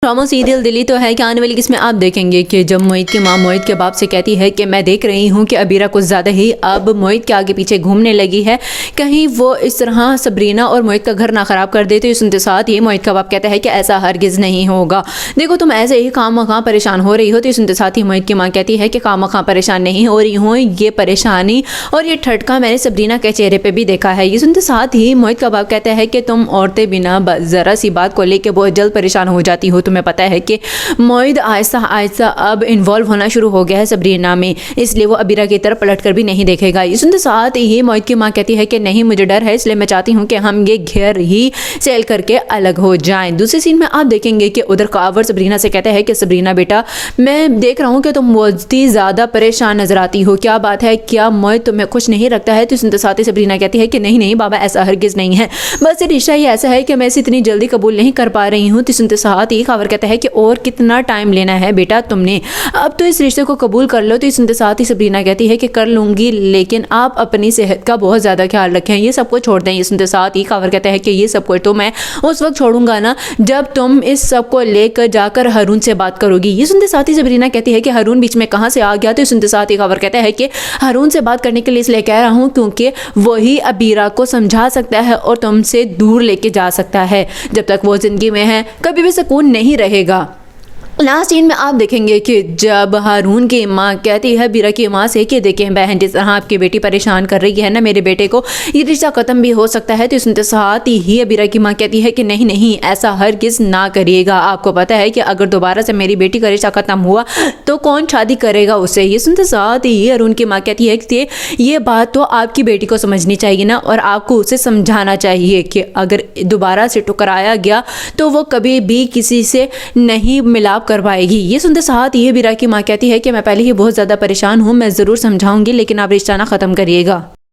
Drama serial Delhi तो है कि आने वाली किस्में आप देखेंगे कि जब मोहित की मां मोहित के बाप से कहती है कि मैं देख रही हूं कि अबीरा कुछ ज़्यादा ही अब मोहित के आगे पीछे घूमने लगी है, कहीं वो इस तरह सबरीना और मोहित का घर ना खराब कर दे। तो सुनते साथ ही मोहित का बाप कहता है कि ऐसा हरगिज़ नहीं होगा, देखो तुम ऐसे ही खामखा परेशान हो रही हो। तो सुनते साथ ही मोहित की माँ कहती है कि खामखा परेशान नहीं हो रही हूँ, ये परेशानी और ये ठटका मैंने सबरीना के चेहरे पर भी देखा है। ये सुनते साथ ही मोहित का बाप कहता है कि तुम औरतें बिना ज़रा सी बात को लेकर बहुत जल्द परेशान हो जाती हो। तुम्हें पता है कि मोहित आहिस्ता आहिस्ता अब इन्वॉल्व होना शुरू हो गया है सबरीना में, इसलिए वो अबीरा की तरफ पलट कर भी नहीं देखेगा। ये सुनते साथ ही मोहित की माँ कहती है कि नहीं, मुझे डर है, इसलिए मैं चाहती हूँ कि हम ये घर ही सेल करके अलग हो जाएं। दूसरी सीन में आप देखेंगे कि उधर कावर सबरीना से कहता है कि सबरीना बेटा, मैं देख रहा हूँ कि तुम बहुत ही ज़्यादा परेशान नजर आती हो, क्या बात है, क्या मोहित तुम्हें खुश नहीं रखता है? तो सुनते साथ ही सबरीना कहती है कि नहीं नहीं बाबा, ऐसा हरगिज़ नहीं है, बस ये रिश्ता ही ऐसा है कि मैं इसे इतनी जल्दी कबूल नहीं कर पा रही हूँ। तो सुनते साथ ही कावर कहता है कि और कितना टाइम लेना है बेटा तुमने, अब तो इस रिश्ते को कबूल कर लो। तो सुनते साथ ही सबरीना कहती है कि कर लूंगी, लेकिन आप अपनी सेहत का बहुत ज़्यादा ख्याल रखें, ये सब कुछ छोड़ दें। ये सुनते साथ ही कावर कहता है कि ये सब कुछ तो मैं उस वक्त छोड़ूंगा ना जब तुम इस सब को लेकर जाकर हारून से बात करोगी। ये सुनते साथ ही सबरीना कहती है कि हारून बीच में कहाँ से आ गया? तो सुनते साथ ही कावर कहता है कि हारून से बात करने के लिए इसलिए कह रहा हूँ क्योंकि वही अबीरा को समझा सकता है और तुमसे दूर लेके जा सकता है। जब तक वो जिंदगी में है कभी भी सुकून नहीं रहेगा। लास्ट सीन में आप देखेंगे कि जब हारून की माँ कहती है बीरा की माँ से कि देखें बहन, जिस तरह आपकी बेटी परेशान कर रही है ना मेरे बेटे को, ये रिश्ता ख़त्म भी हो सकता है। तो सुनते साथ ही बीरा की माँ कहती है कि नहीं नहीं, ऐसा हरगिज़ ना करिएगा, आपको पता है कि अगर दोबारा से मेरी बेटी का रिश्ता ख़त्म हुआ तो कौन शादी करेगा उससे। ये सुनते साथ ही हारून की माँ कहती है कि ये बात तो आपकी बेटी को समझनी चाहिए ना, और आपको उसे समझाना चाहिए कि अगर दोबारा से टकराया गया तो वो कभी भी किसी से नहीं मिलाप कर पाएगी। ये सुनते साथ ये बीरा की माँ कहती है कि मैं पहले ही बहुत ज़्यादा परेशान हूँ, मैं ज़रूर समझाऊंगी, लेकिन आप रिश्ता ना ख़त्म करिएगा।